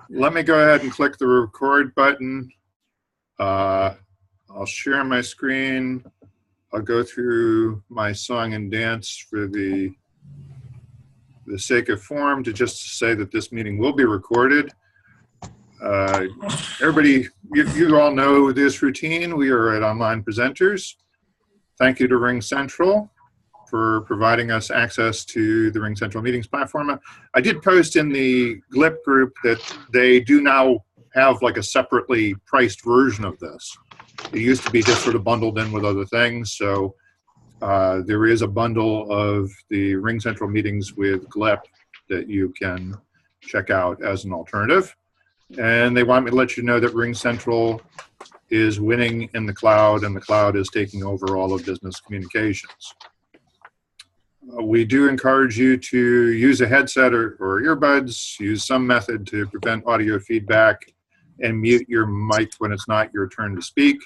let me go ahead and click the record button. I'll share my screen. I'll go through my song and dance for the sake of form to just say that this meeting will be recorded. Everybody, you all know this routine. We are at Online Presenters. Thank you to Ring Central for providing us access to the Ring Central Meetings platform. I did post in the GLIP group that they do now have like a separately priced version of this. It used to be just sort of bundled in with other things. So there is a bundle of the Ring Central Meetings with GLIP that you can check out as an alternative. And they want me to let you know that Ring Central is winning in the cloud, and the cloud is taking over all of business communications. We do encourage you to use a headset or earbuds, use some method to prevent audio feedback, and mute your mic when it's not your turn to speak.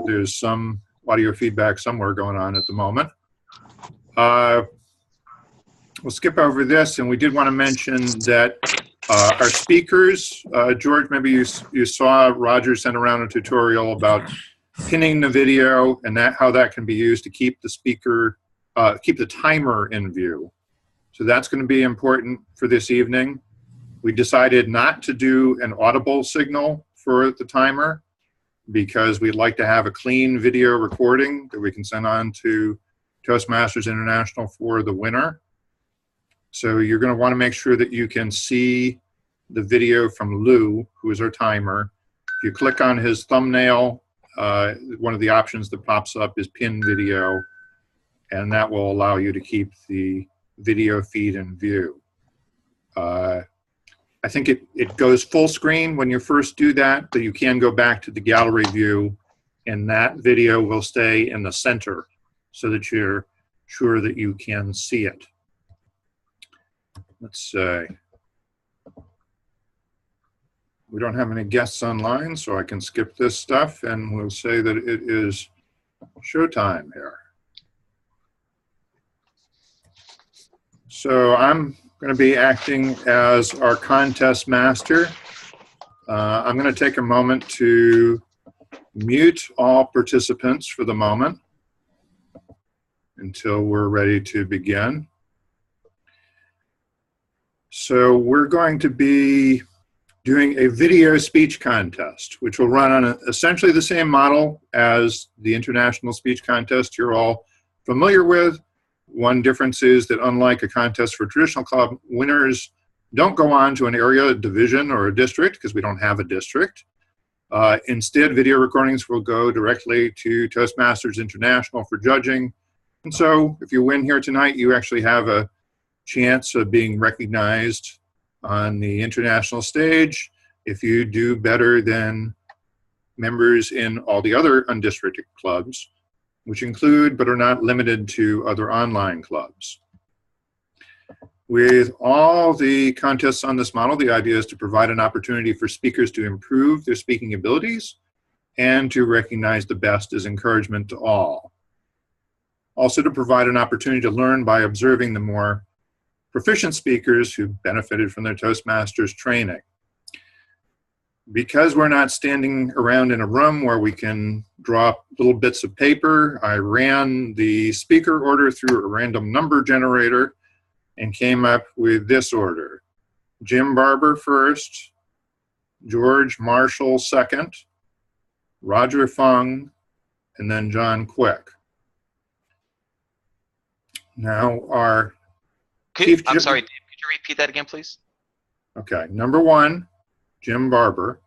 There's some audio feedback somewhere going on at the moment. We'll skip over this, and we did want to mention that our speakers, George, maybe you saw Roger sent around a tutorial about pinning the video and how that can be used to keep the speaker, keep the timer in view. So that's going to be important for this evening. We decided not to do an audible signal for the timer because we'd like to have a clean video recording that we can send on to Toastmasters International for the winner. So you're going to want to make sure that you can see the video from Lou, who is our timer. If you click on his thumbnail, one of the options that pops up is pin video, and that will allow you to keep the video feed in view. I think it goes full screen when you first do that, but you can go back to the gallery view, and that video will stay in the center so that you're sure that you can see it. Let's say we don't have any guests online, so I can skip this stuff, and we'll say that it is showtime here. So I'm going to be acting as our contest master. I'm going to take a moment to mute all participants for the moment until we're ready to begin. So we're going to be doing a video speech contest, which will run on essentially the same model as the international speech contest you're all familiar with. One difference is that unlike a contest for traditional club, winners don't go on to an area, a division, or a district, because we don't have a district. Instead, video recordings will go directly to Toastmasters International for judging. And so if you win here tonight, you actually have a chance of being recognized on the international stage if you do better than members in all the other undistricted clubs, which include but are not limited to other online clubs. With all the contests on this model, the idea is to provide an opportunity for speakers to improve their speaking abilities and to recognize the best as encouragement to all. Also to provide an opportunity to learn by observing the more proficient speakers who benefited from their Toastmasters training. Because we're not standing around in a room where we can drop little bits of paper, I ran the speaker order through a random number generator and came up with this order. Jim Barber first, George Marshall second, Roger Fung, and then John Quick. Now our I'm sorry, Dave, could you repeat that again, please? Okay, number 1, Jim Barber.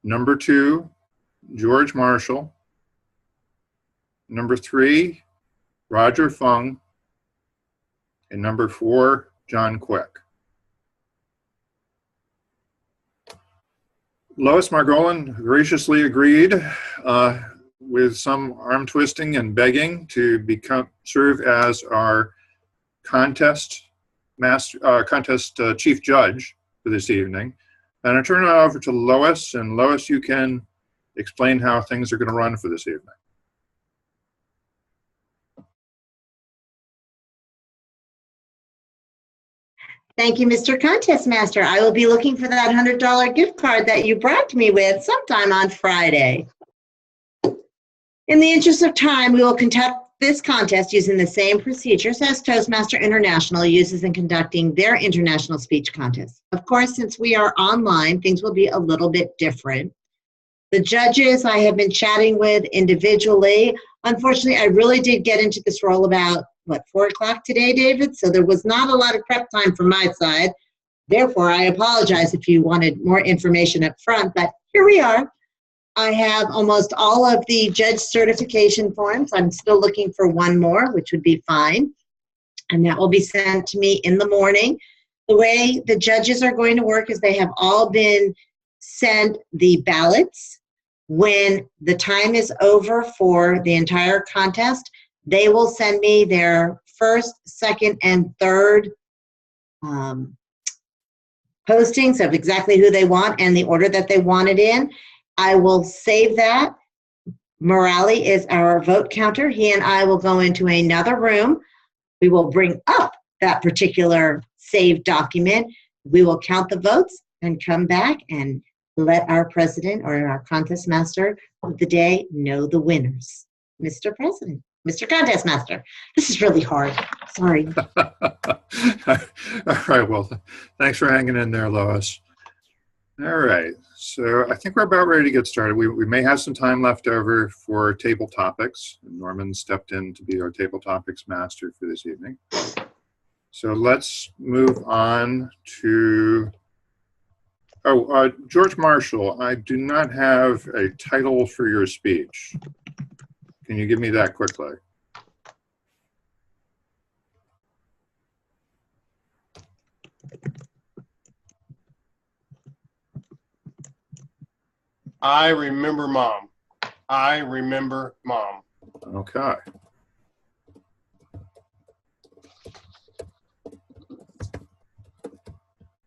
Number 2, George Marshall. Number 3, Roger Fung. And number 4, John Quick. Lois Margolin graciously agreed with some arm twisting and begging to serve as our contest chief judge for this evening. And I turn it over to Lois, and Lois, you can explain how things are going to run for this evening. Thank you, Mr. Contest Master. I will be looking for that $100 gift card that you brought me with sometime on Friday. In the interest of time, we will conduct this contest using the same procedures as Toastmaster International uses in conducting their international speech contest. Of course, since we are online, things will be a little bit different. The judges I have been chatting with individually. Unfortunately, I really did get into this role about, 4 o'clock today, David? So there was not a lot of prep time from my side. Therefore, I apologize if you wanted more information up front, but here we are. I have almost all of the judge certification forms. I'm still looking for one more, which would be fine. And that will be sent to me in the morning. The way the judges are going to work is they have all been sent the ballots. When the time is over for the entire contest, they will send me their first, second, and third postings of exactly who they want and the order that they want it in. I will save that. Morale is our vote counter. He and I will go into another room. We will bring up that particular saved document. We will count the votes and come back and let our president or our contest master of the day know the winners. Mr. President, Mr. Contest Master. This is really hard. Sorry. All right. Well, thanks for hanging in there, Lois. All right. So I think we're about ready to get started. We may have some time left over for table topics. Norman stepped in to be our table topics master for this evening. So let's move on to, George Marshall, I do not have a title for your speech. Can you give me that quickly? I remember Mom. I remember Mom. Okay.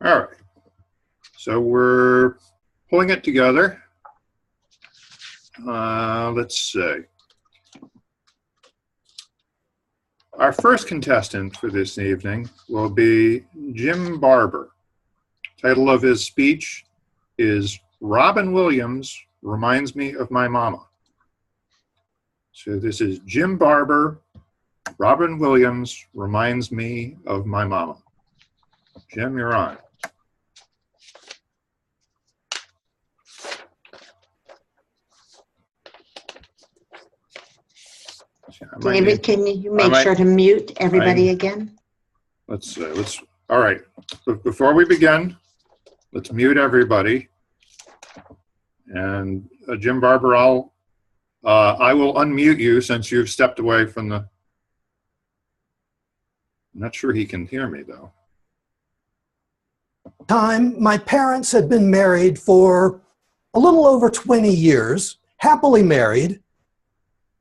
All right. So we're pulling it together. Let's see. Our first contestant for this evening will be Jim Barber. Title of his speech is Robin Williams Reminds Me of My Mama. So this is Jim Barber, Robin Williams Reminds Me of My Mama. Jim, you're on. David, can you make sure to mute everybody again? Let's all right. Before we begin, let's mute everybody. And Jim Barber, I will unmute you since you've stepped away from the. I'm not sure he can hear me though. My parents had been married for a little over 20 years, happily married,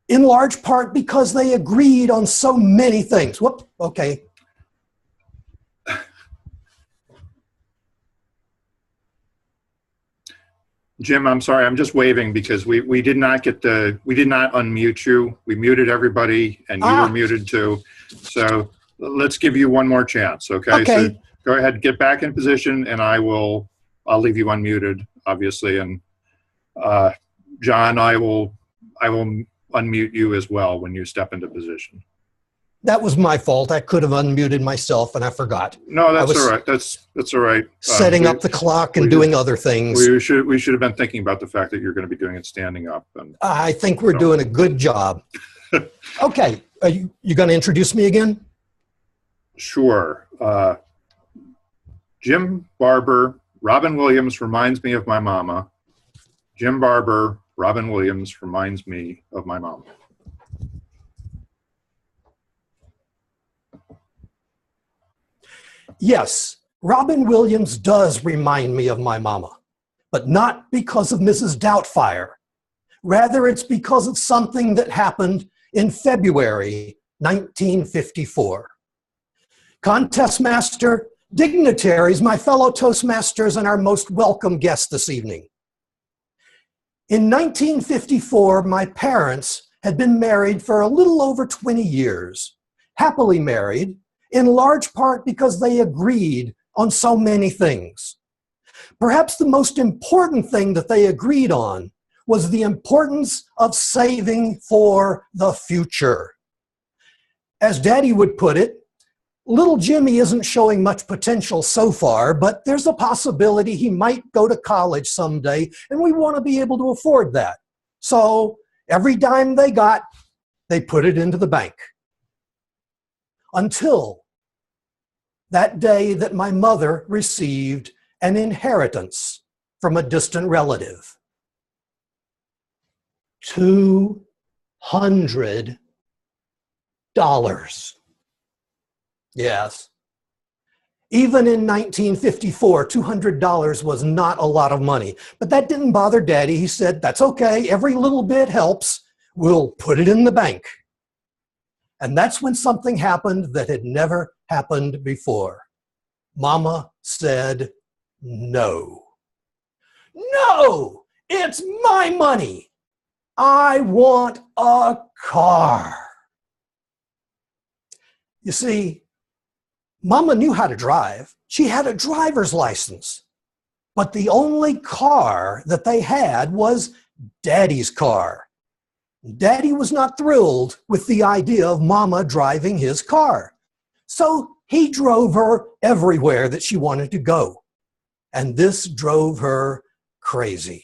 in large part because they agreed on so many things. Whoop, okay. Jim, I'm sorry, I'm just waving because we did not unmute you. We muted everybody and you were muted too. So let's give you one more chance, okay? Okay. So go ahead, get back in position and I'll leave you unmuted, obviously. And John, I will unmute you as well when you step into position. That was my fault. I could have unmuted myself and I forgot. No, that's all right. That's all right. Setting up the clock and doing other things. We should have been thinking about the fact that you're going to be doing it standing up. And I think we're doing a good job. Okay. Are you going to introduce me again? Sure. Jim Barber, Robin Williams reminds me of my mama. Jim Barber, Robin Williams reminds me of my mama. Yes, Robin Williams does remind me of my mama, but not because of Mrs. Doubtfire. Rather, it's because of something that happened in February 1954. Contest master, dignitaries, my fellow Toastmasters, and our most welcome guest this evening. In 1954, my parents had been married for a little over 20 years, happily married, in large part because they agreed on so many things. Perhaps the most important thing that they agreed on was the importance of saving for the future. As Daddy would put it, little Jimmy isn't showing much potential so far, but there's a possibility he might go to college someday, and we want to be able to afford that. So every dime they got, they put it into the bank. Until that day that my mother received an inheritance from a distant relative. $200. Yes. Even in 1954, $200 was not a lot of money. But that didn't bother Daddy. He said, that's okay. Every little bit helps. We'll put it in the bank. And that's when something happened that had never happened before. Mama said, no. No! It's my money! I want a car. You see, Mama knew how to drive. She had a driver's license. But the only car that they had was Daddy's car. Daddy was not thrilled with the idea of Mama driving his car. So he drove her everywhere that she wanted to go. And this drove her crazy.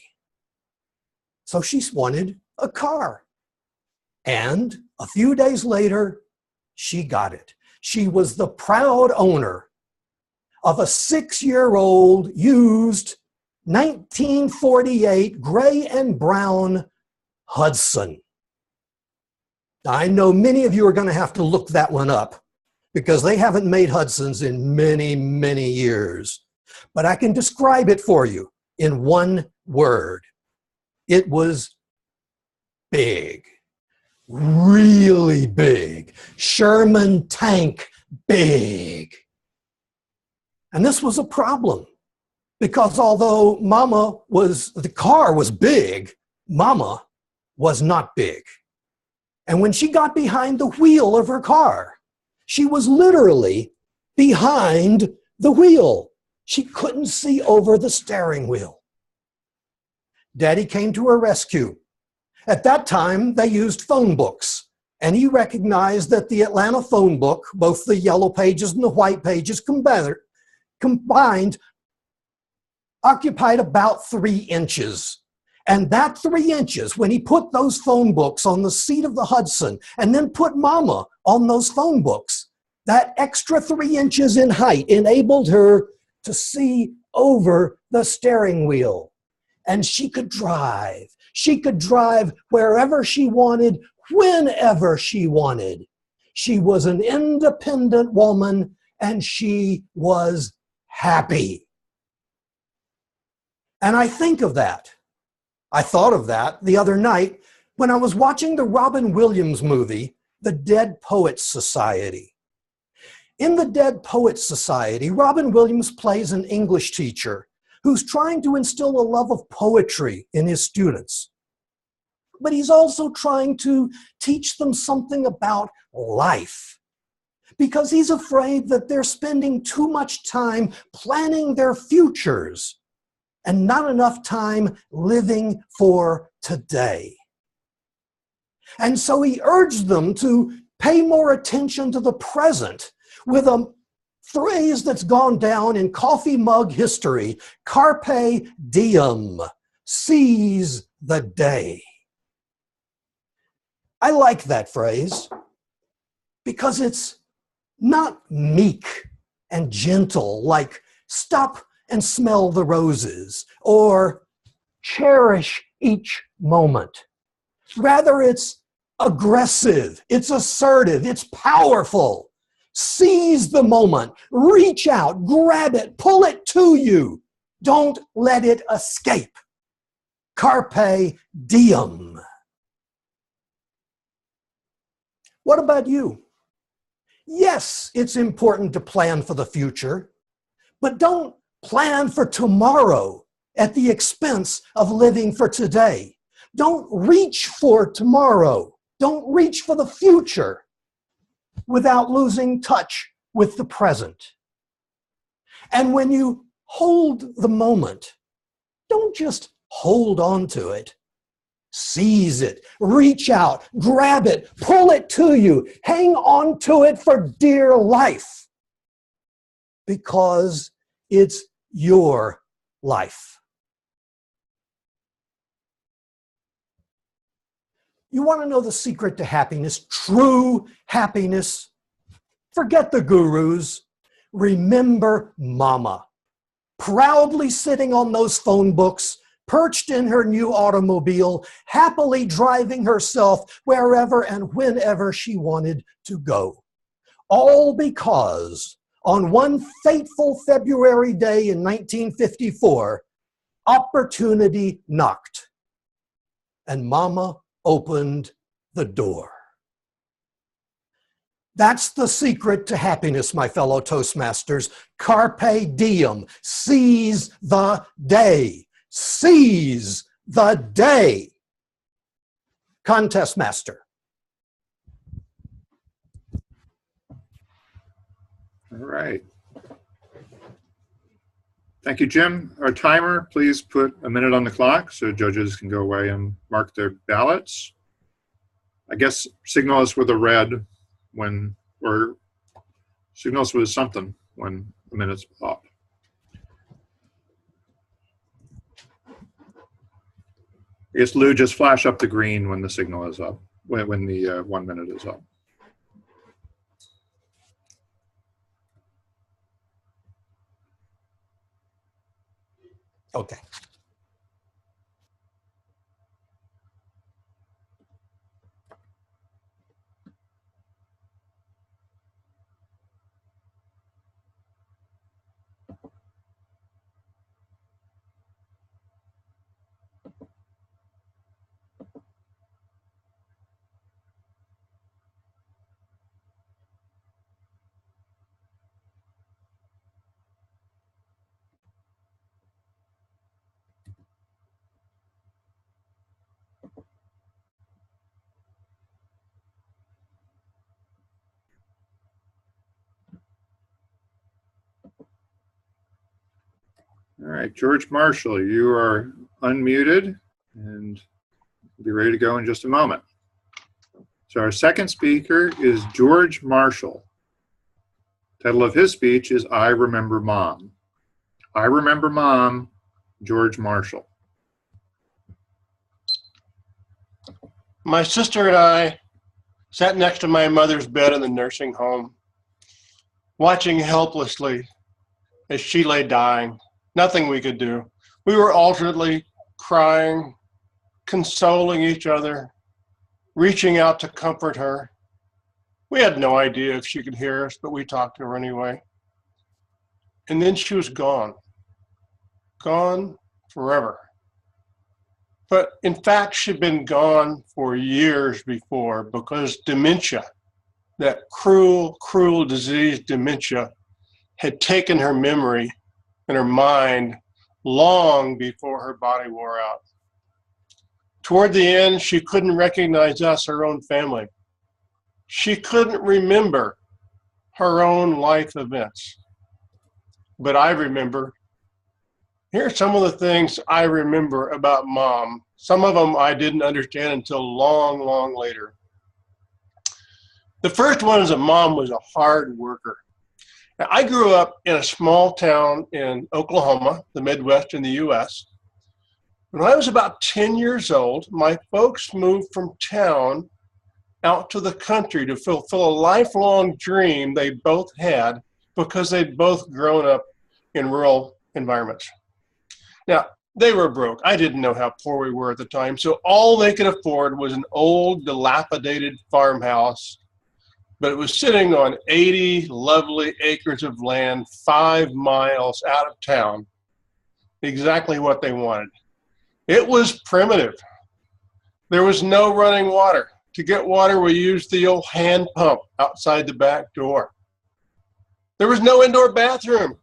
So she wanted a car. And a few days later, she got it. She was the proud owner of a 6-year-old used 1948 gray and brown Hudson. I know many of you are going to have to look that one up because they haven't made Hudsons in many, many years. But I can describe it for you in one word. It was big. Really big. Sherman tank big. And this was a problem because although the car was big, Mama was not big. And when she got behind the wheel of her car, she was literally behind the wheel. She couldn't see over the steering wheel. Daddy came to her rescue. At that time, they used phone books, and he recognized that the Atlanta phone book, both the yellow pages and the white pages combined, occupied about 3 inches. And that 3 inches, when he put those phone books on the seat of the Hudson and then put Mama on those phone books, that extra 3 inches in height enabled her to see over the steering wheel. And she could drive. She could drive wherever she wanted, whenever she wanted. She was an independent woman, and she was happy. And I think of that. I thought of that the other night when I was watching the Robin Williams movie, The Dead Poets Society. In The Dead Poets Society, Robin Williams plays an English teacher who's trying to instill a love of poetry in his students. But he's also trying to teach them something about life, because he's afraid that they're spending too much time planning their futures and not enough time living for today. And so he urged them to pay more attention to the present with a phrase that's gone down in coffee mug history: Carpe Diem, seize the day. I like that phrase because it's not meek and gentle like stop and smell the roses or cherish each moment. Rather, it's aggressive, it's assertive, it's powerful. Seize the moment, reach out, grab it, pull it to you. Don't let it escape. Carpe diem. What about you? Yes, it's important to plan for the future, but don't plan for tomorrow at the expense of living for today. Don't reach for tomorrow. Don't reach for the future without losing touch with the present. And when you hold the moment, don't just hold on to it. Seize it, reach out, grab it, pull it to you, hang on to it for dear life, because it's your life. You want to know the secret to happiness, true happiness? Forget the gurus. Remember Mama, proudly sitting on those phone books, perched in her new automobile, happily driving herself wherever and whenever she wanted to go. All because on one fateful February day in 1954, opportunity knocked, and Mama opened the door. That's the secret to happiness, my fellow Toastmasters. Carpe diem. Seize the day. Seize the day. Contest master. All right. Thank you, Jim. Our timer, please put a minute on the clock so judges can go away and mark their ballots. I guess signal us with a red when, or signal us with something when the minute's up. I guess Lou, just flash up the green when the signal is up, when the 1 minute is up. Okay. All right, George Marshall, you are unmuted and be ready to go in just a moment. So our second speaker is George Marshall. Title of his speech is I Remember Mom. I Remember Mom, George Marshall. My sister and I sat next to my mother's bed in the nursing home, watching helplessly as she lay dying. Nothing we could do. We were alternately crying, consoling each other, reaching out to comfort her. We had no idea if she could hear us, but we talked to her anyway. And then she was gone. Gone forever. But in fact, she'd been gone for years before, because dementia, that cruel, cruel disease dementia, had taken her memory and her mind long before her body wore out. Toward the end, she couldn't recognize us, her own family. She couldn't remember her own life events. But I remember. Here are some of the things I remember about Mom. Some of them I didn't understand until long, long later. The first one is that Mom was a hard worker. Now, I grew up in a small town in Oklahoma, the Midwest in the U.S. When I was about 10 years old, my folks moved from town out to the country to fulfill a lifelong dream they both had, because they'd both grown up in rural environments. Now, they were broke. I didn't know how poor we were at the time, so all they could afford was an old, dilapidated farmhouse, but it was sitting on 80 lovely acres of land 5 miles out of town, exactly what they wanted. It was primitive. There was no running water. To get water, we used the old hand pump outside the back door. There was no indoor bathroom.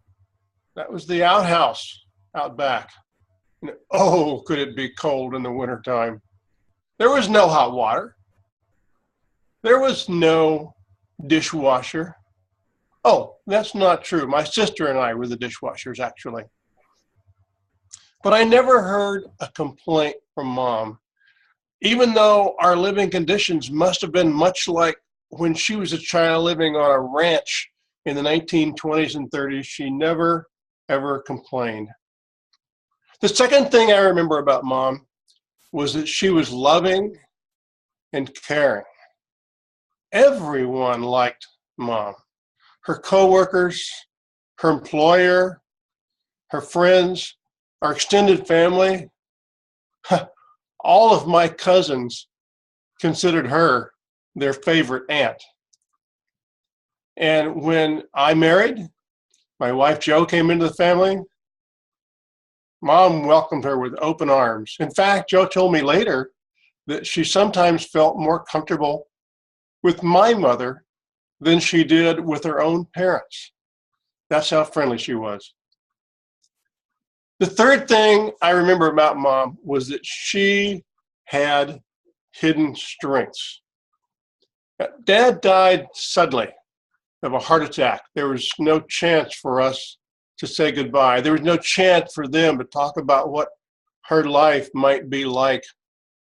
That was the outhouse out back. And oh, could it be cold in the wintertime. There was no hot water. There was no dishwasher. Oh, that's not true. My sister and I were the dishwashers, actually. But I never heard a complaint from Mom, even though our living conditions must have been much like when she was a child living on a ranch in the 1920s and 30s. She never, ever complained. The second thing I remember about Mom was that she was loving and caring. Everyone liked Mom. Her coworkers, her employer, her friends, our extended family. All of my cousins considered her their favorite aunt. And when I married, my wife Jo came into the family. Mom welcomed her with open arms. In fact, Jo told me later that she sometimes felt more comfortable with my mother than she did with her own parents. That's how friendly she was. The third thing I remember about Mom was that she had hidden strengths. Dad died suddenly of a heart attack. There was no chance for us to say goodbye. There was no chance for them to talk about what her life might be like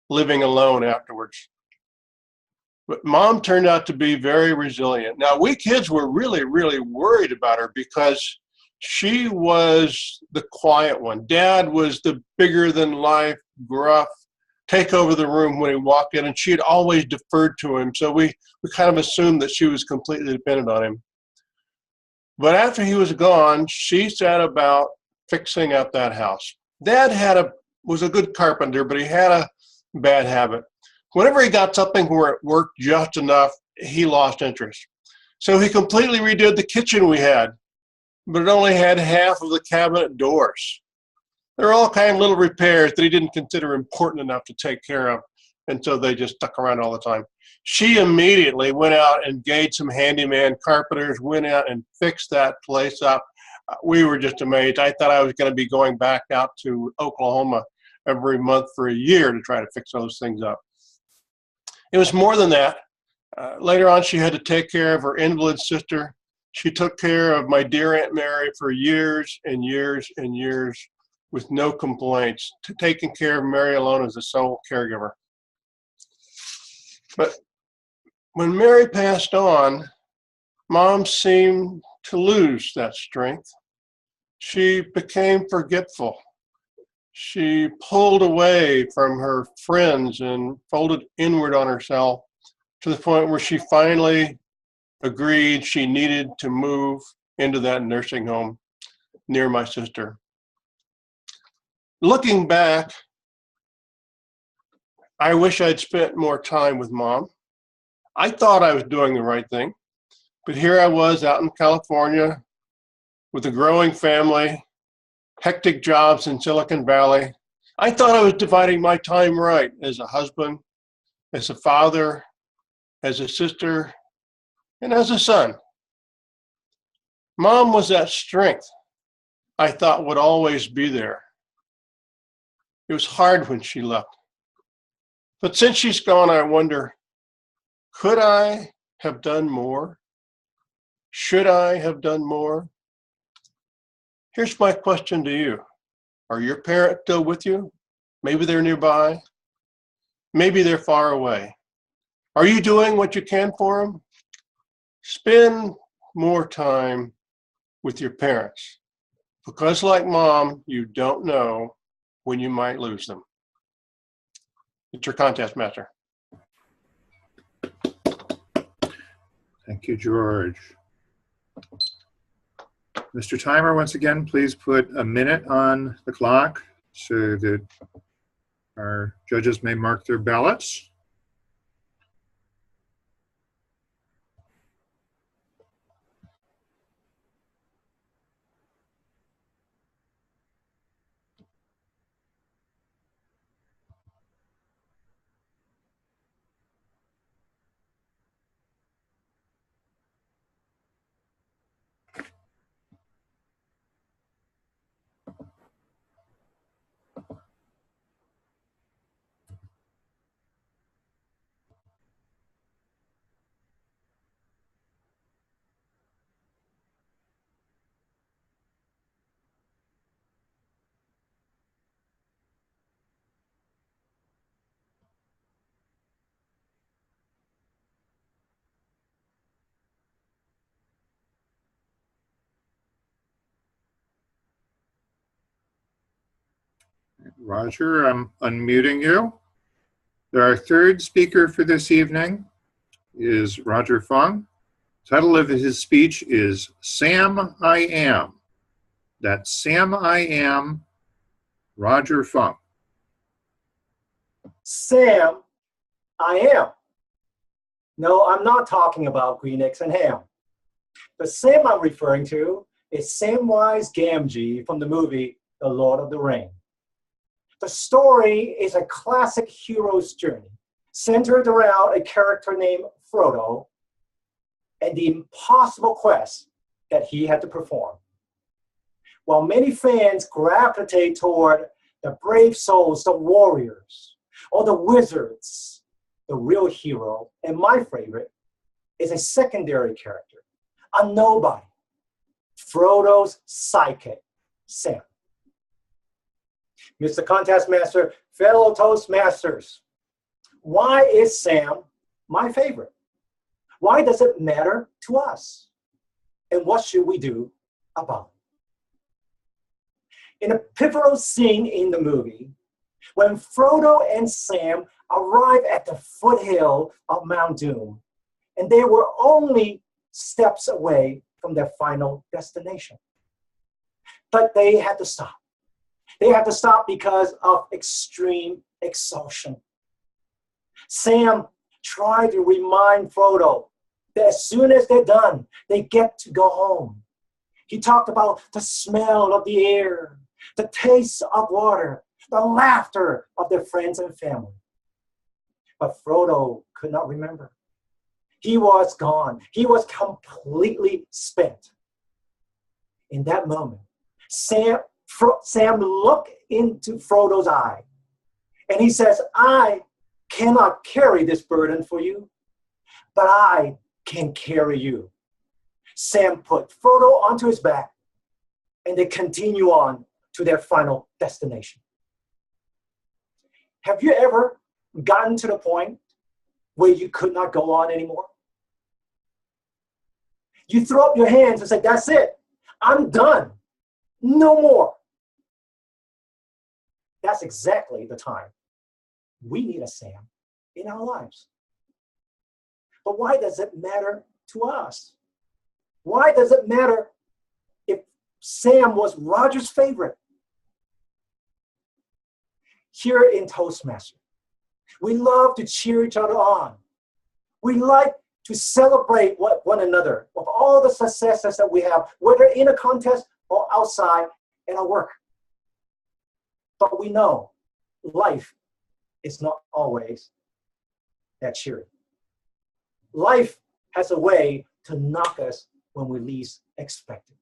living alone afterwards. But Mom turned out to be very resilient. Now, we kids were really, really worried about her because she was the quiet one. Dad was the bigger than life, gruff, take over the room when he walked in, and she had always deferred to him. So we kind of assumed that she was completely dependent on him. But after he was gone, she set about fixing up that house. Dad was a good carpenter, but he had a bad habit. Whenever he got something where it worked just enough, he lost interest. So he completely redid the kitchen we had, but it only had half of the cabinet doors. There were all kinds of little repairs that he didn't consider important enough to take care of, and so they just stuck around all the time. She immediately went out and engaged some handyman carpenters, went out and fixed that place up. We were just amazed. I thought I was going to be going back out to Oklahoma every month for a year to try to fix those things up. It was more than that. Later on, she had to take care of her invalid sister. She took care of my dear Aunt Mary for years and years and years with no complaints, taking care of Mary alone as the sole caregiver. But when Mary passed on, Mom seemed to lose that strength. She became forgetful. She pulled away from her friends and folded inward on herself to the point where she finally agreed she needed to move into that nursing home near my sister. Looking back, I wish I'd spent more time with Mom. I thought I was doing the right thing, but here I was out in California with a growing family, hectic jobs in Silicon Valley. I thought I was dividing my time right as a husband, as a father, as a sister, and as a son. Mom was that strength I thought would always be there. It was hard when she left. But since she's gone, I wonder, could I have done more? Should I have done more? Here's my question to you. Are your parents still with you? Maybe they're nearby. Maybe they're far away. Are you doing what you can for them? Spend more time with your parents, because like Mom, you don't know when you might lose them. It's your contest master. Thank you, George. Mr. Timer, once again, please put a minute on the clock so that our judges may mark their ballots. Roger, I'm unmuting you. Our third speaker for this evening is Roger Fung. The title of his speech is Sam I Am. That's Sam I Am, Roger Fung. Sam I Am. No, I'm not talking about green eggs and ham. The Sam I'm referring to is Samwise Gamgee from the movie The Lord of the Rings. The story is a classic hero's journey centered around a character named Frodo and the impossible quest that he had to perform. While many fans gravitate toward the brave souls, the warriors, or the wizards, the real hero, and my favorite, is a secondary character, a nobody, Frodo's sidekick, Sam. Mr. Contest Master, fellow Toastmasters, why is Sam my favorite? Why does it matter to us? And what should we do about it? In a pivotal scene in the movie, when Frodo and Sam arrive at the foothill of Mount Doom, and they were only steps away from their final destination. But they had to stop. They had to stop because of extreme exhaustion. Sam tried to remind Frodo that as soon as they're done, they get to go home. He talked about the smell of the air, the taste of water, the laughter of their friends and family. But Frodo could not remember. He was gone. He was completely spent. In that moment, Sam looked into Frodo's eye, and he says, I cannot carry this burden for you, but I can carry you. Sam put Frodo onto his back, and they continue on to their final destination. Have you ever gotten to the point where you could not go on anymore? You throw up your hands and say, that's it. I'm done. No more. That's exactly the time we need a Sam in our lives. But why does it matter to us? Why does it matter if Sam was Roger's favorite? Here in Toastmasters, we love to cheer each other on. We like to celebrate one another with all the successes that we have, whether in a contest or outside in our work. But we know life is not always that cheery. Life has a way to knock us when we least expect it.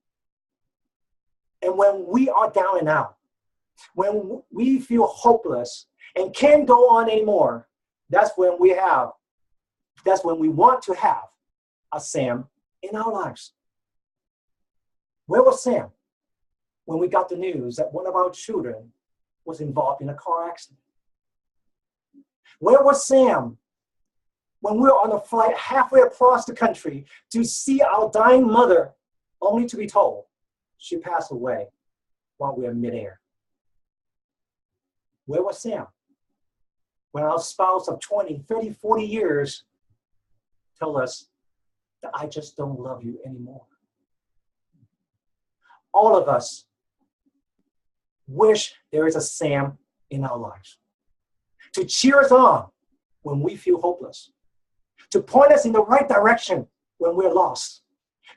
And when we are down and out, when we feel hopeless and can't go on anymore, that's when we want to have a Sam in our lives. Where was Sam when we got the news that one of our children was involved in a car accident? Where was Sam when we were on a flight halfway across the country to see our dying mother, only to be told she passed away while we were midair? Where was Sam when our spouse of 20, 30, 40 years tell us that I just don't love you anymore? All of us wish there is a Sam in our lives to cheer us on when we feel hopeless, to point us in the right direction when we're lost,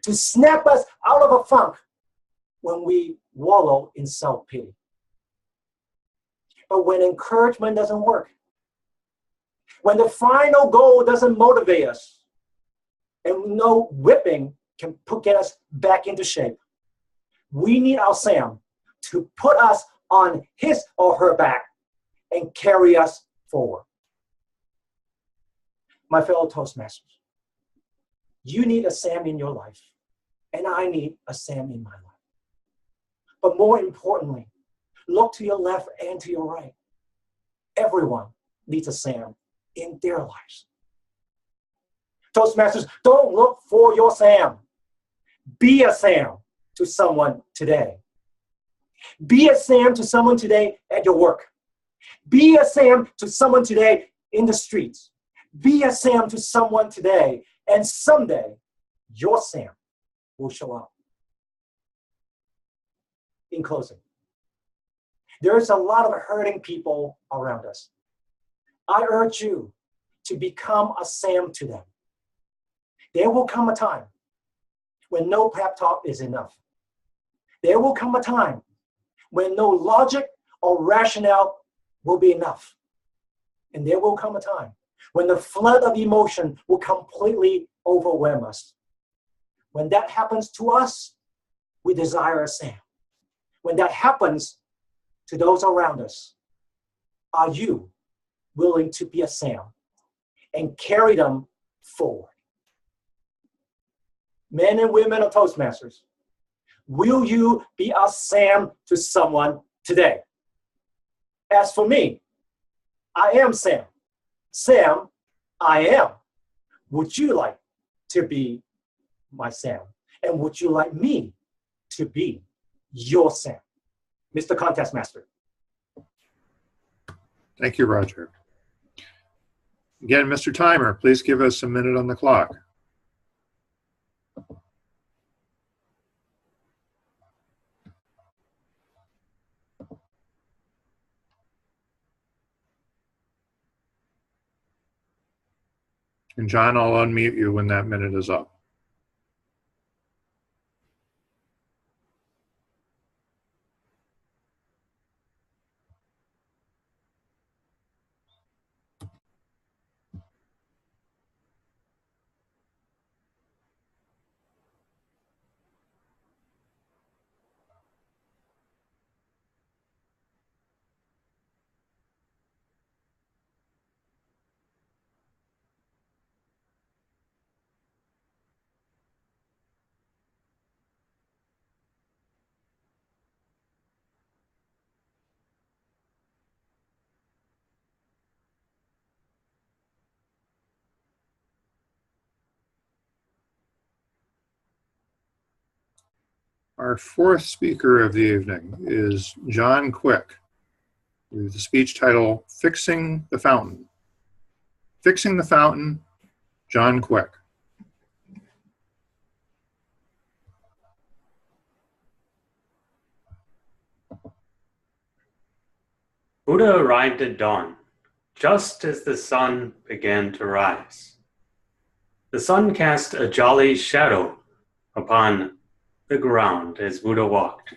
to snap us out of a funk when we wallow in self-pity. But when encouragement doesn't work, when the final goal doesn't motivate us, and no whipping can get us back into shape, we need our Sam to put us on his or her back and carry us forward. My fellow Toastmasters, you need a Sam in your life, and I need a Sam in my life. But more importantly, look to your left and to your right. Everyone needs a Sam in their lives. Toastmasters, don't look for your Sam. Be a Sam to someone today. Be a Sam to someone today at your work. Be a Sam to someone today in the streets. Be a Sam to someone today, and someday your Sam will show up. In closing, there's a lot of hurting people around us. I urge you to become a Sam to them. There will come a time when no pep talk is enough. There will come a time when no logic or rationale will be enough. And there will come a time when the flood of emotion will completely overwhelm us. When that happens to us, we desire a Sam. When that happens to those around us, are you willing to be a Sam and carry them forward? Men and women of Toastmasters, will you be a Sam to someone today? As for me, I am Sam. Sam, I am. Would you like to be my Sam? And would you like me to be your Sam? Mr. Contest Master. Thank you, Roger. Again, Mr. Timer, please give us a minute on the clock. And John, I'll unmute you when that minute is up. Our fourth speaker of the evening is John Quick, with the speech title, Fixing the Fountain. Fixing the Fountain, John Quick. Buddha arrived at dawn, just as the sun began to rise. The sun cast a jolly shadow upon the ground as Buddha walked.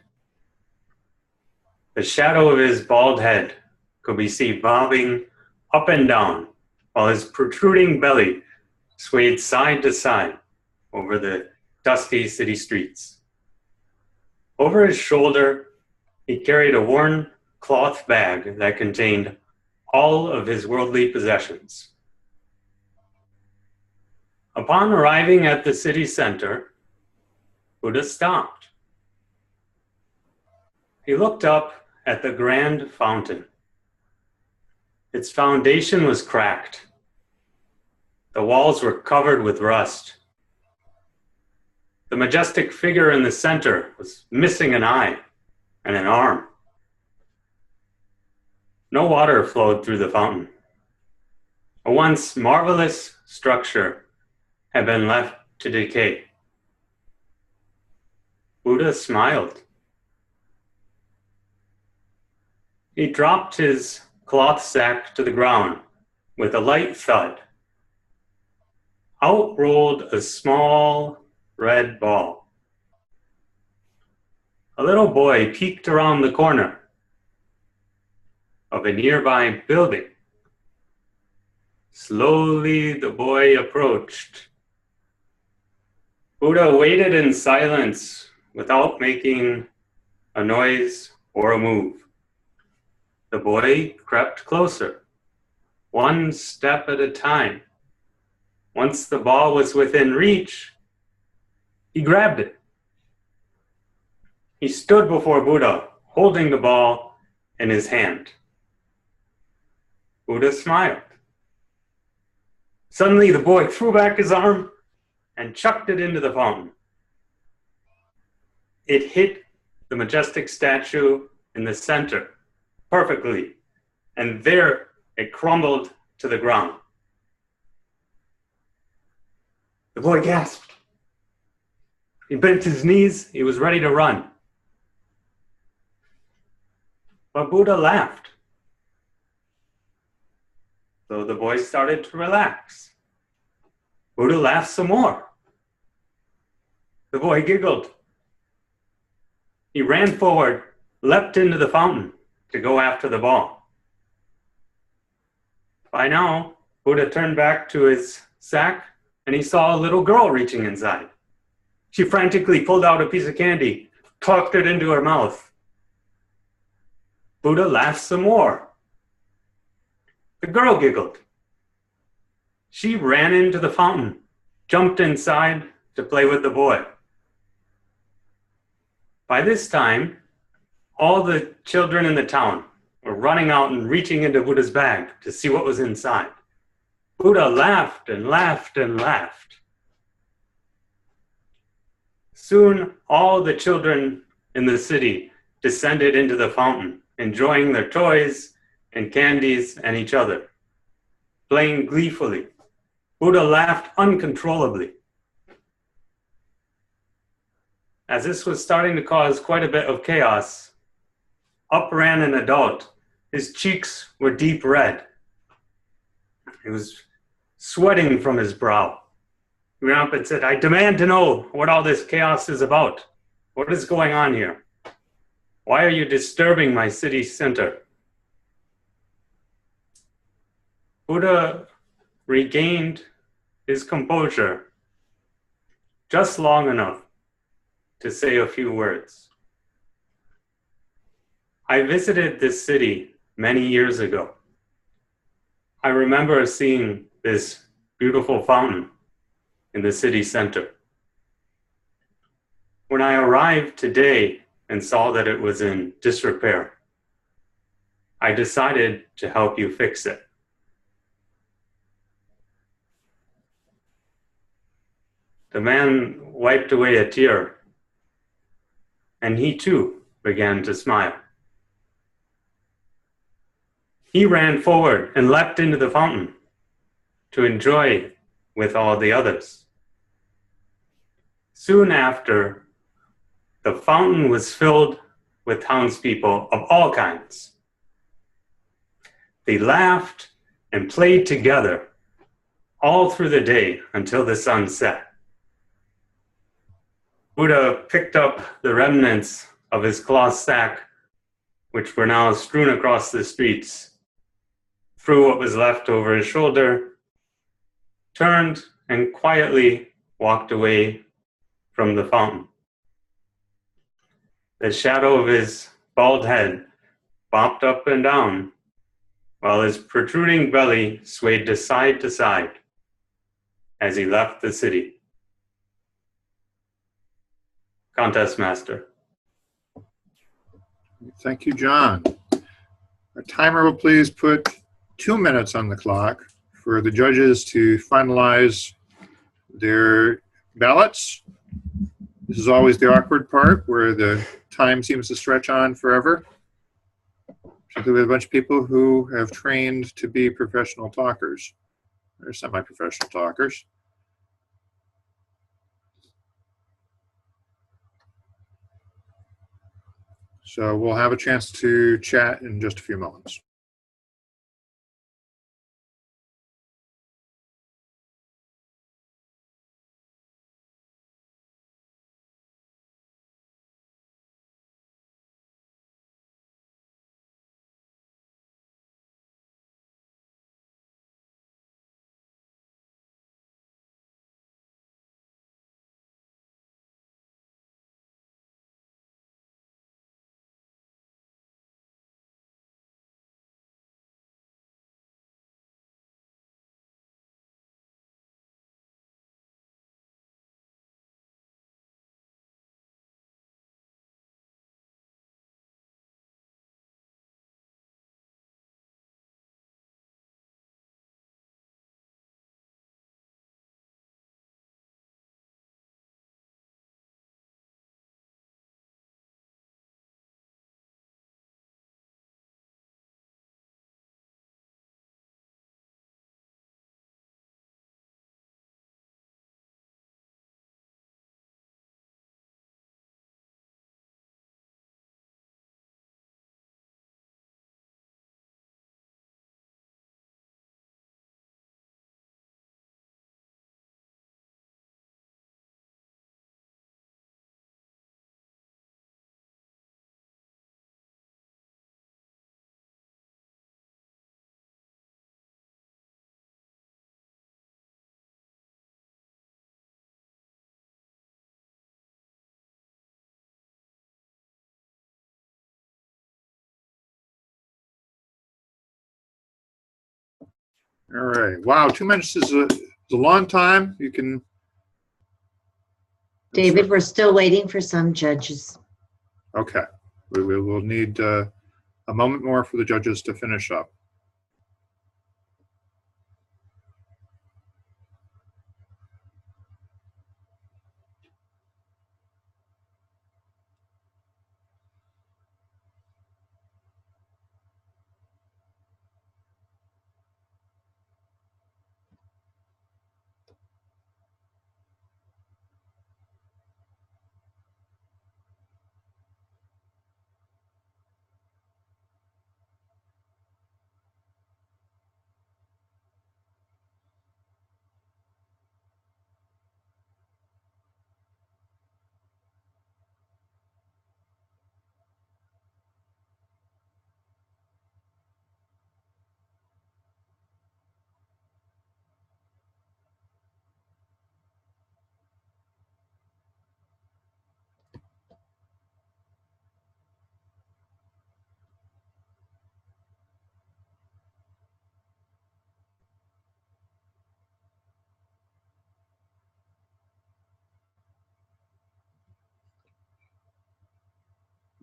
The shadow of his bald head could be seen bobbing up and down, while his protruding belly swayed side to side over the dusty city streets. Over his shoulder, he carried a worn cloth bag that contained all of his worldly possessions. Upon arriving at the city center, Buddha stopped. He looked up at the grand fountain. Its foundation was cracked. The walls were covered with rust. The majestic figure in the center was missing an eye and an arm. No water flowed through the fountain. A once marvelous structure had been left to decay. Buddha smiled. He dropped his cloth sack to the ground with a light thud. Out rolled a small red ball. A little boy peeked around the corner of a nearby building. Slowly the boy approached. Buddha waited in silence without making a noise or a move. The boy crept closer, one step at a time. Once the ball was within reach, he grabbed it. He stood before Buddha, holding the ball in his hand. Buddha smiled. Suddenly, the boy threw back his arm and chucked it into the fountain. It hit the majestic statue in the center perfectly and there it crumbled to the ground. The boy gasped. He bent his knees. He was ready to run. But Buddha laughed. So the boy started to relax. Buddha laughed some more. The boy giggled. He ran forward, leapt into the fountain to go after the ball. By now, Buddha turned back to his sack and he saw a little girl reaching inside. She frantically pulled out a piece of candy, tucked it into her mouth. Buddha laughed some more. The girl giggled. She ran into the fountain, jumped inside to play with the boy. By this time, all the children in the town were running out and reaching into Buddha's bag to see what was inside. Buddha laughed and laughed and laughed. Soon, all the children in the city descended into the fountain, enjoying their toys and candies and each other, playing gleefully. Buddha laughed uncontrollably. As this was starting to cause quite a bit of chaos, up ran an adult. His cheeks were deep red. He was sweating from his brow. He ran up and said, "I demand to know what all this chaos is about. What is going on here? Why are you disturbing my city center?" Buddha regained his composure just long enough to say a few words. I visited this city many years ago. I remember seeing this beautiful fountain in the city center. When I arrived today and saw that it was in disrepair, I decided to help you fix it. The man wiped away a tear, and he too began to smile. He ran forward and leapt into the fountain to enjoy with all the others. Soon after, the fountain was filled with townspeople of all kinds. They laughed and played together all through the day until the sun set. Buddha picked up the remnants of his cloth sack, which were now strewn across the streets, threw what was left over his shoulder, turned and quietly walked away from the fountain. The shadow of his bald head bopped up and down, while his protruding belly swayed to side as he left the city. Contest Master. Thank you, John. Our timer will please put 2 minutes on the clock for the judges to finalize their ballots. This is always the awkward part where the time seems to stretch on forever. Particularly with a bunch of people who have trained to be professional talkers or semi-professional talkers. So we'll have a chance to chat in just a few moments. All right. Wow, 2 minutes is a long time. You can. David, we're still waiting for some judges. Okay. We will need a moment more for the judges to finish up.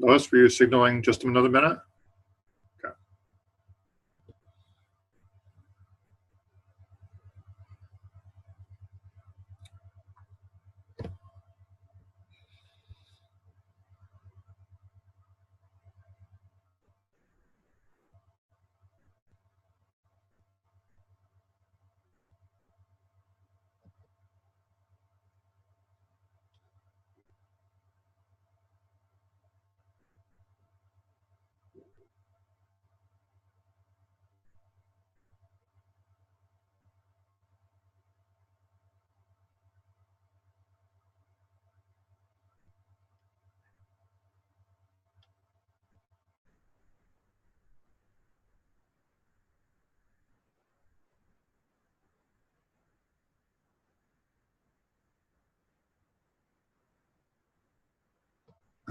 Lois, were you signaling just another minute? Okay.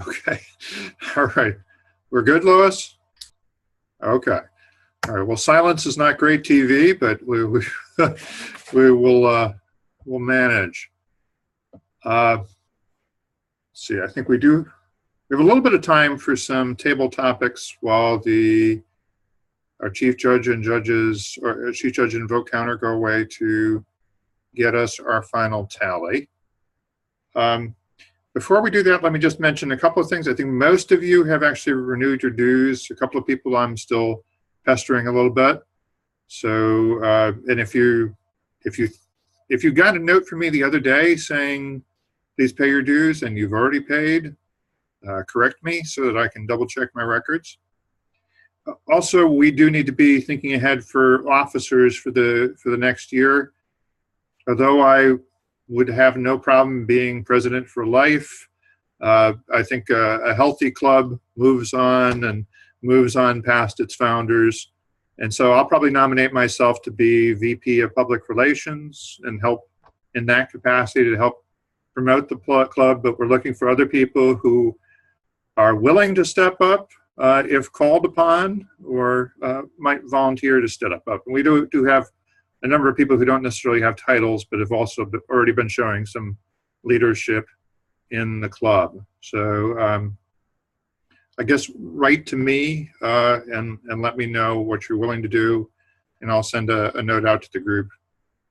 Okay. All right. We're good, Lois? Okay. All right. Well, silence is not great TV, but we will we'll manage. Let's see. I think we have a little bit of time for some table topics while our chief judge and judges, or chief judge and vote counter, go away to get us our final tally. Before we do that, let me just mention a couple of things. I think most of you have actually renewed your dues. A couple of people I'm still pestering a little bit. So, and if you got a note from me the other day saying, please pay your dues, and you've already paid, correct me so that I can double check my records. Also, we do need to be thinking ahead for officers for the next year. Although I would have no problem being president for life, I think a healthy club moves on past its founders. And so I'll probably nominate myself to be VP of Public Relations and help in that capacity to help promote the club. But we're looking for other people who are willing to step up if called upon, or might volunteer to step up. And we do have a number of people who don't necessarily have titles, but have also already been showing some leadership in the club. So I guess write to me and let me know what you're willing to do, and I'll send a note out to the group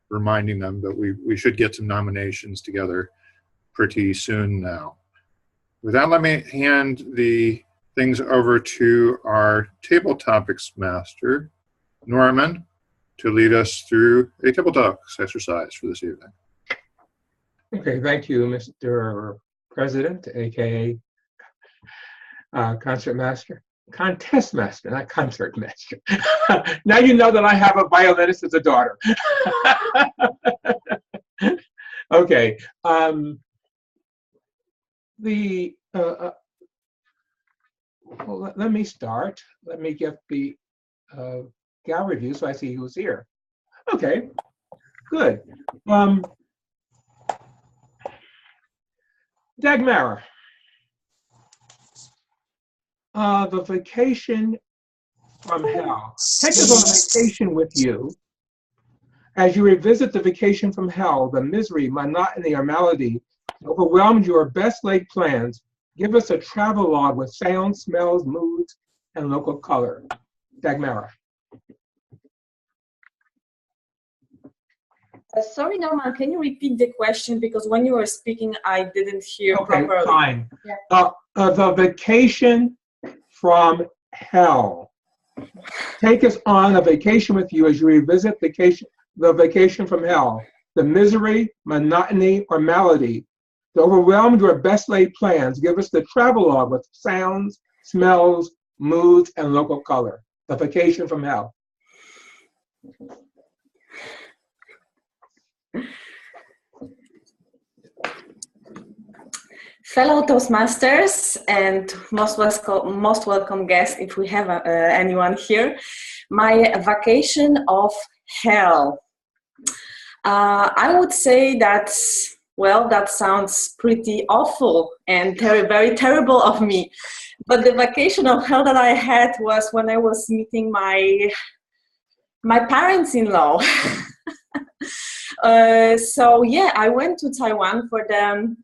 reminding them that we should get some nominations together pretty soon now. With that, let me hand the things over to our table topics master, Norman, to lead us through a table topics exercise for this evening. Okay, thank you, Mr. President, aka Contest Master, not concert master. Now you know that I have a violinist as a daughter. Okay, well, let me start. Let me get the gal review so I see who's here. Okay, good. Dagmara, the vacation from hell. Take us on a vacation with you As you revisit the vacation from hell, the misery, monotony, or malady that overwhelmed your best laid plans, give us a travelogue with sounds, smells, moods, and local color. Dagmara. Sorry, Norman, can you repeat the question? Because when you were speaking, I didn't hear Okay, properly. fine. Yeah. The vacation from hell. Take us on a vacation with you as you revisit the vacation from hell. The misery, monotony, or malady that overwhelmed your best laid plans. Give us the travelogue with sounds, smells, moods, and local color. The vacation from hell. Fellow Toastmasters and most welcome guests, if we have anyone here, my vacation of hell. I would say that, well, that sounds pretty awful and very terrible of me. But the vacation of hell that I had was when I was meeting my parents-in-law. So yeah, I went to Taiwan for the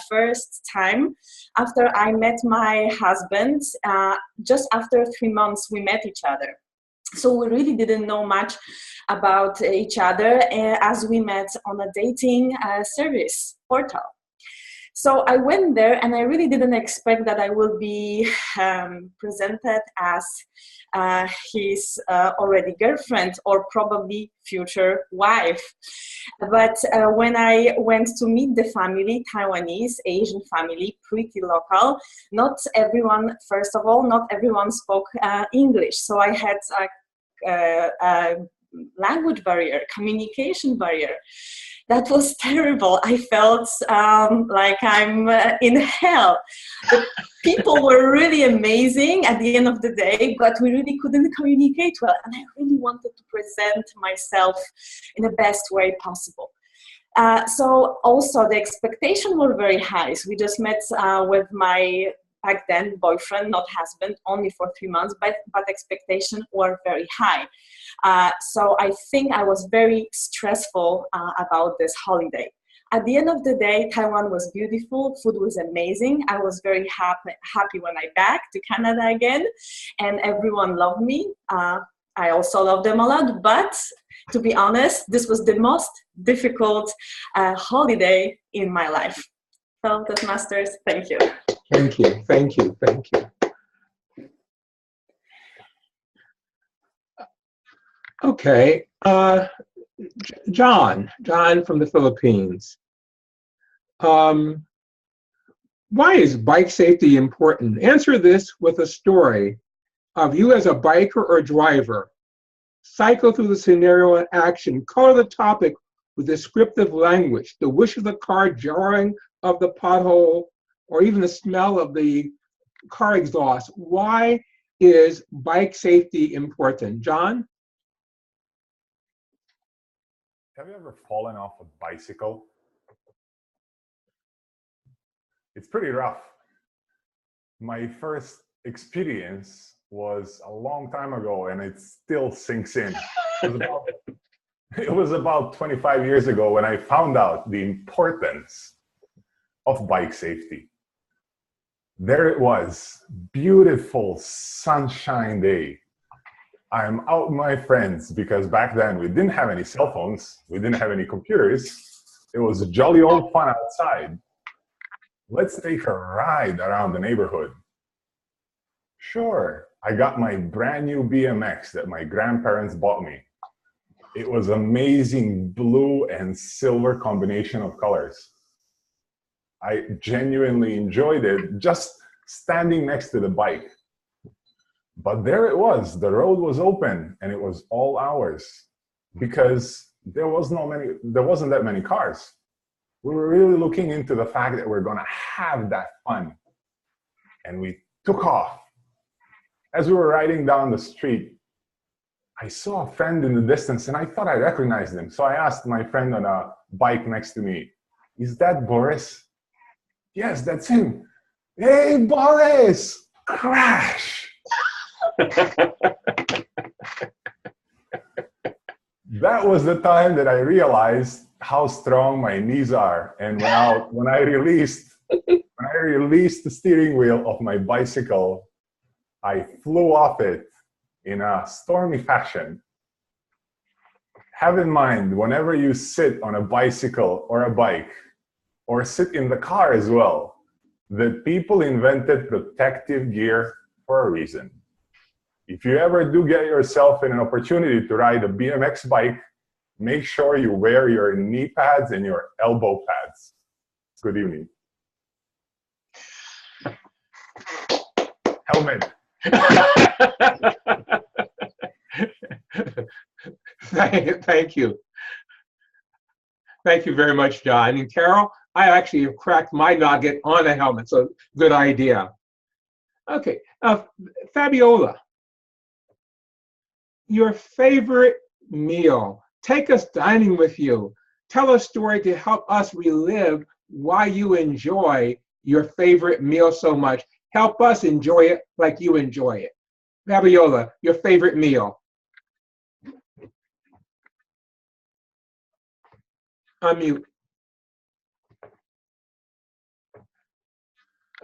first time after I met my husband. Just after 3 months, we met each other. So we really didn't know much about each other as we met on a dating service portal. So I went there and I really didn't expect that I will be presented as his already girlfriend or probably future wife. But when I went to meet the family, Taiwanese, Asian family, pretty local, not everyone, first of all, not everyone spoke English. So I had a language barrier, communication barrier. That was terrible. I felt like I'm in hell. The people were really amazing at the end of the day, but we really couldn't communicate well. And I really wanted to present myself in the best way possible. So also the expectations were very high. So we just met with my back then boyfriend, not husband, only for 3 months, but expectations were very high. So I think I was very stressful about this holiday. At the end of the day, Taiwan was beautiful, food was amazing. I was very happy when I back to Canada again, and everyone loved me. I also love them a lot, but to be honest, this was the most difficult holiday in my life. So, Toastmasters, thank you. Thank you, thank you, thank you. Okay, John from the Philippines. Why is bike safety important? Answer this with a story of you as a biker or driver. Cycle through the scenario in action. Color the topic with descriptive language. The whoosh of the car jarring of the pothole, or even the smell of the car exhaust. Why is bike safety important? John? Have you ever fallen off a bicycle? It's pretty rough. My first experience was a long time ago, and it still sinks in. It was about 25 years ago when I found out the importance of bike safety. There it was, beautiful sunshine day. I'm out with my friends because back then we didn't have any cell phones, we didn't have any computers. It was a jolly old fun outside. Let's take a ride around the neighborhood. Sure, I got my brand new BMX that my grandparents bought me. It was amazing blue and silver combination of colors. I genuinely enjoyed it just standing next to the bike. But there it was, the road was open and it was all ours because there wasn't that many cars. We were really looking into the fact that we're gonna have that fun. And we took off. As we were riding down the street, I saw a friend in the distance and I thought I recognized him. So I asked my friend on a bike next to me, "Is that Boris?" "Yes, that's him." "Hey, Boris!" Crash! that was the time that I realized how strong my knees are. And when I released the steering wheel of my bicycle, I flew off it in a stormy fashion. Have in mind, whenever you sit on a bicycle or a bike, or sit in the car as well, that people invented protective gear for a reason. If you ever do get yourself in an opportunity to ride a BMX bike, make sure you wear your knee pads and your elbow pads. Good evening. Helmet. Thank you. Thank you very much, John. And Carol, I actually have cracked my nugget on a helmet, so good idea. Okay, Fabiola, your favorite meal. Take us dining with you. Tell a story to help us relive why you enjoy your favorite meal so much. Help us enjoy it like you enjoy it. Fabiola, your favorite meal. Unmute.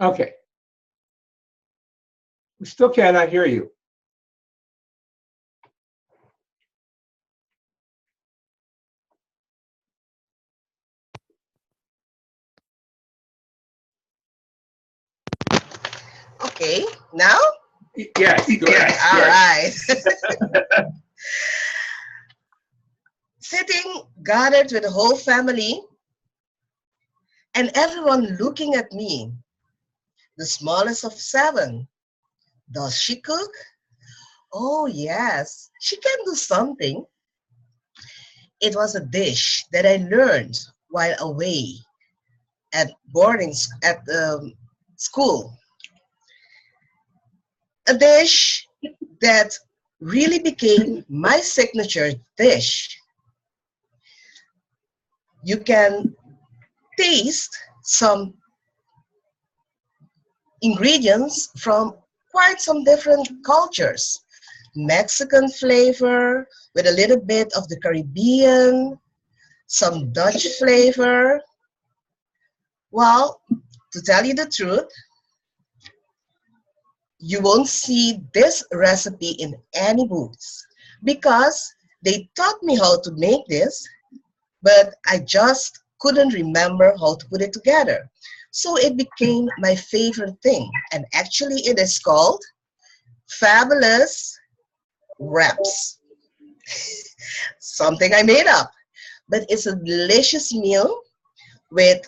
Okay. We still cannot hear you. Okay, now? Yes, good. All right. Sitting gathered with the whole family and everyone looking at me, the smallest of 7. Does she cook? Oh, yes, she can do something. It was a dish that I learned while away at school. A dish that really became my signature dish. You can taste some ingredients from quite some different cultures. Mexican flavor with a little bit of the Caribbean, some Dutch flavor. Well, to tell you the truth, you won't see this recipe in any books because they taught me how to make this, but I just couldn't remember how to put it together. So it became my favorite thing. And actually it is called Fabulous Wraps. Something I made up. But it's a delicious meal with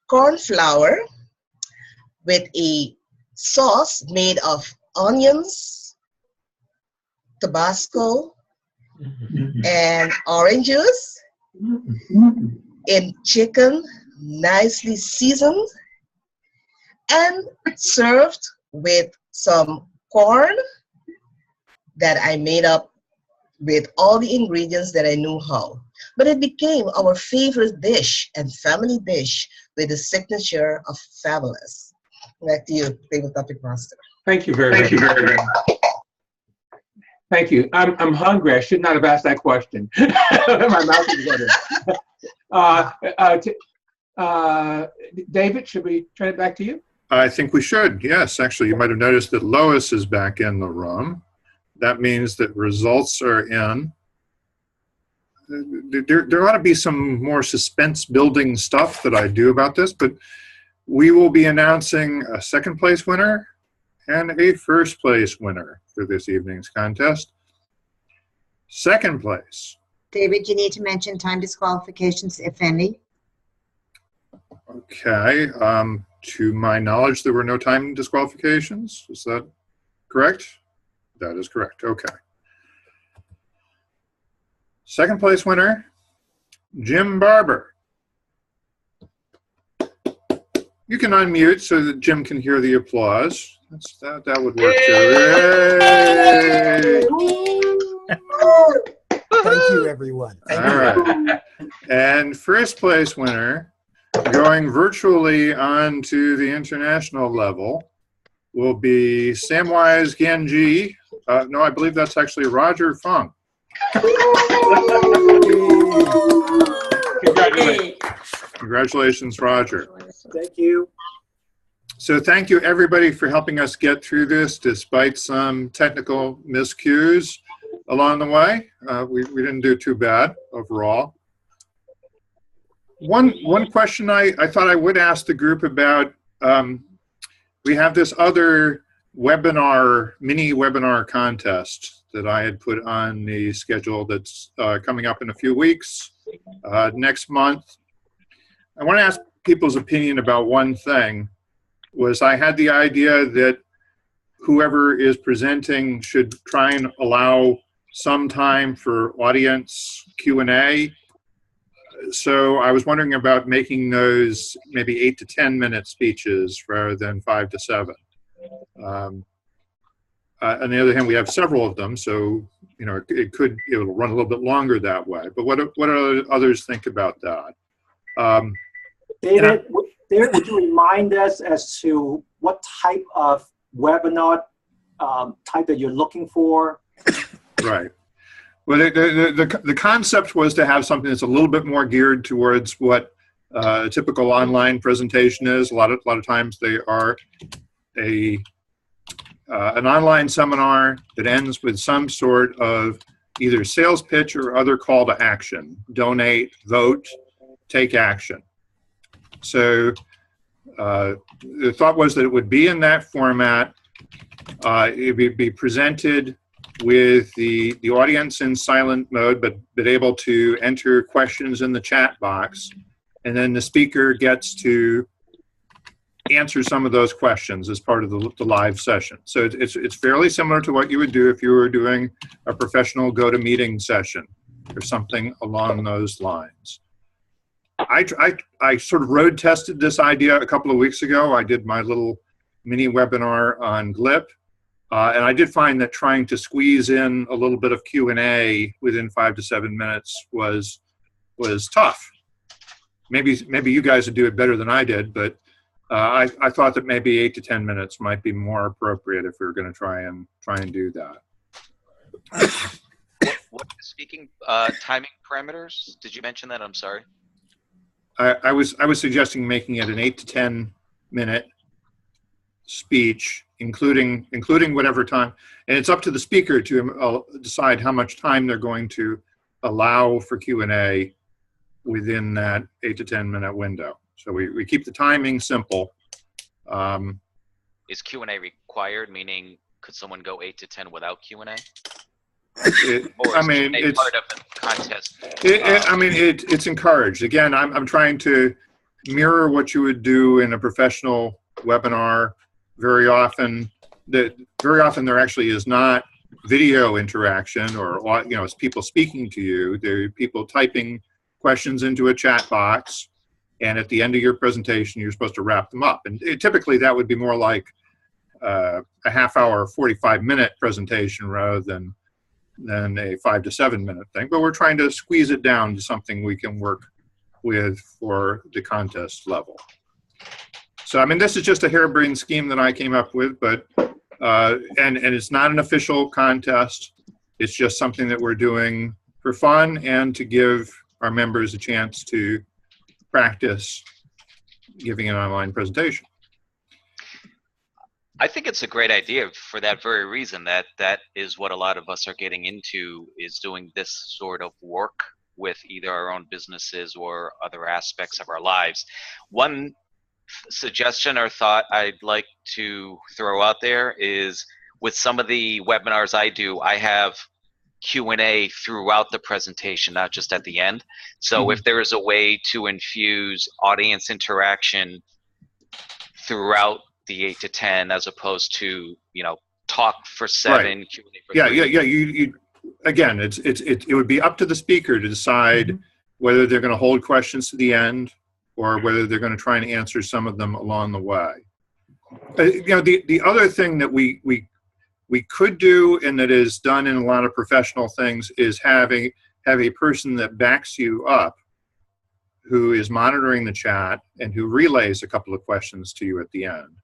corn flour, with a sauce made of onions, Tabasco, and orange juice, in chicken, nicely seasoned, and served with some corn that I made up with all the ingredients that I knew how. But it became our favorite dish and family dish with the signature of Fabulous. Back to you, Table Topic Master. Thank you very much. Thank you. I'm hungry. I should not have asked that question. My mouth is watering. David, should we turn it back to you? I think we should, yes. Actually, you might have noticed that Lois is back in the room. That means that results are in. There ought to be some more suspense-building stuff that I do about this, but we will be announcing a second place winner and a first place winner for this evening's contest. Second place. David, you need to mention time disqualifications, if any. Okay. To my knowledge, there were no time disqualifications. Is that correct? That is correct. Okay. Second place winner, Jim Barber. You can unmute so that Jim can hear the applause. That would work too. Thank you, everyone. All right. And first place winner, going virtually on to the international level, will be Samwise Ganji. No, I believe that's actually Roger Fung. Congratulations. Congratulations, Roger. Thank you. So thank you, everybody, for helping us get through this, despite some technical miscues along the way. We didn't do too bad overall. One question I thought I would ask the group about, we have this other webinar, mini webinar contest that I had put on the schedule that's coming up in a few weeks, next month. I want to ask people's opinion about one thing. I had the idea that whoever is presenting should try and allow some time for audience Q&A. So I was wondering about making those maybe 8 to 10 minute speeches rather than 5 to 7. On the other hand, we have several of them, so it'll run a little bit longer that way. But what do others think about that? David, would you remind us as to what type of webinar type that you're looking for? Right. Well, the concept was to have something that's a little bit more geared towards what a typical online presentation is. A lot of times they are an online seminar that ends with some sort of either sales pitch or other call to action. Donate, vote, take action. So the thought was that it would be in that format. It would be presented with the audience in silent mode, but able to enter questions in the chat box. And then the speaker gets to answer some of those questions as part of the live session. So it's fairly similar to what you would do if you were doing a professional go-to-meeting session or something along those lines. I sort of road tested this idea a couple of weeks ago. I did my little mini webinar on GLIP, and I did find that trying to squeeze in a little bit of Q&A within 5 to 7 minutes was tough. Maybe you guys would do it better than I did, but I thought that maybe 8 to 10 minutes might be more appropriate if we were going to try and do that. What speaking timing parameters? Did you mention that? I'm sorry. I was suggesting making it an 8 to 10 minute speech, including whatever time, and it's up to the speaker to decide how much time they're going to allow for Q&A within that 8 to 10 minute window. So we keep the timing simple. Is Q&A required? Meaning, could someone go 8 to 10 without Q&A? It's part of the contest. It's encouraged. Again, I'm trying to mirror what you would do in a professional webinar. Very often there actually is not video interaction or it's people speaking to you. There are people typing questions into a chat box, and at the end of your presentation, you're supposed to wrap them up. And typically that would be more like a half-hour, 45-minute presentation rather than a 5 to 7 minute thing, but we're trying to squeeze it down to something we can work with for the contest level. So, this is just a harebrained scheme that I came up with, but, and it's not an official contest. It's just something that we're doing for fun and to give our members a chance to practice giving an online presentation. I think it's a great idea for that very reason. That is what a lot of us are getting into, is doing this sort of work with either our own businesses or other aspects of our lives. One suggestion or thought I'd like to throw out there is, with some of the webinars I do, I have Q&A throughout the presentation, not just at the end. So if there is a way to infuse audience interaction throughout the 8 to 10, as opposed to talk for 7, right. Q&A for 3. You again, it would be up to the speaker to decide whether they're going to hold questions to the end or whether they're going to try and answer some of them along the way. The other thing that we could do, and that is done in a lot of professional things, is have a person that backs you up, who is monitoring the chat and who relays a couple of questions to you at the end.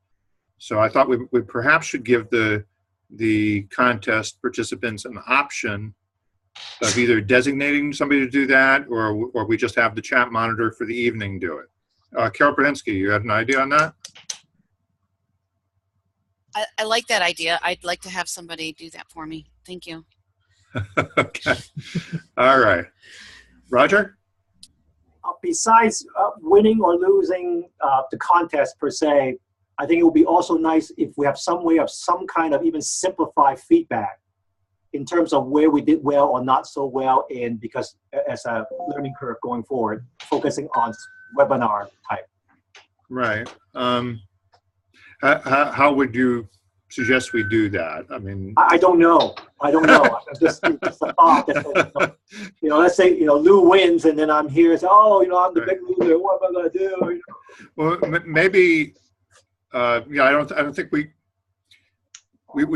So I thought we perhaps should give the contest participants an option of either designating somebody to do that, or we just have the chat monitor for the evening do it. Carol Prudensky, you had an idea on that? I like that idea. I'd like to have somebody do that for me. Thank you. Okay. All right. Roger? Besides winning or losing the contest per se, I think it would be also nice if we have some way of some kind of even simplified feedback in terms of where we did well or not so well, and because as a learning curve going forward, focusing on webinar type. Right. How would you suggest we do that? I mean, I don't know. Just a thought. That, let's say Lou wins, and then I'm here. So, I'm the big loser. What am I going to do? Well, maybe. I don't think we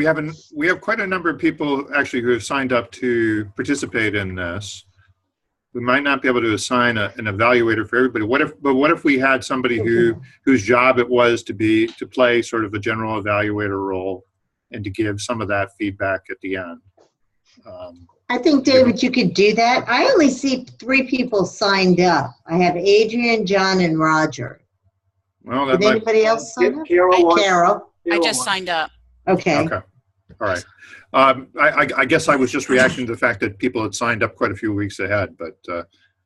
have quite a number of people actually who have signed up to participate in this. We might not be able to assign an evaluator for everybody. What if we had somebody whose job it was to play sort of a general evaluator role and to give some of that feedback at the end? I think, David, you could do that. I only see 3 people signed up. I have Adrian, John, and Roger. Well, did anybody else sign up? Carol. I just signed up. Okay. Okay. All right. I guess I was just reacting to the fact that people had signed up quite a few weeks ahead, but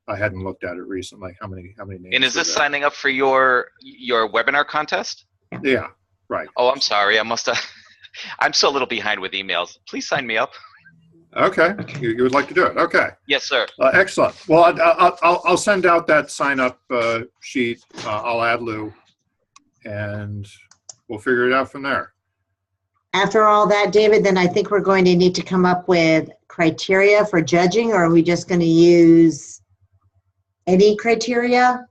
I hadn't looked at it recently. How many names? And is this signing up for your webinar contest? Yeah. Right. Oh, I'm sorry. I must have. I'm so a little behind with emails. Please sign me up. Okay. You would like to do it? Okay. Yes, sir. Excellent. Well, I'll send out that sign up sheet. I'll add Lou, and we'll figure it out from there. After all that, David, then I think we're going to need to come up with criteria for judging, or are we just going to use any criteria?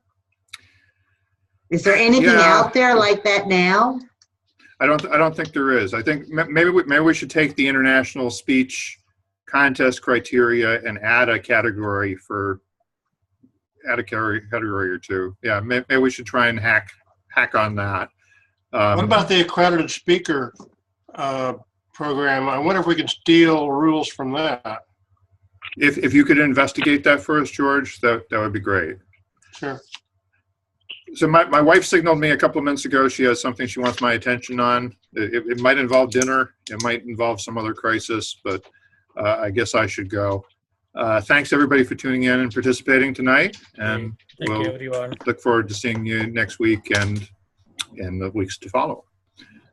Is there anything out there like that now? I don't think there is. I think maybe we should take the international speech contest criteria and add a category or two. Yeah, maybe we should try and hack on that. What about the accredited speaker program? I wonder if we can steal rules from that. If you could investigate that for us, George, that would be great. Sure. So my wife signaled me a couple of minutes ago. She has something she wants my attention on. It might involve dinner. It might involve some other crisis, but I guess I should go. Thanks everybody for tuning in and participating tonight. And Thank you, everyone. Look forward to seeing you next week and in the weeks to follow.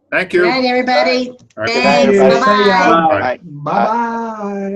Thank you. Good night, everybody. All right. Thanks. Bye. Bye-bye. Bye-bye.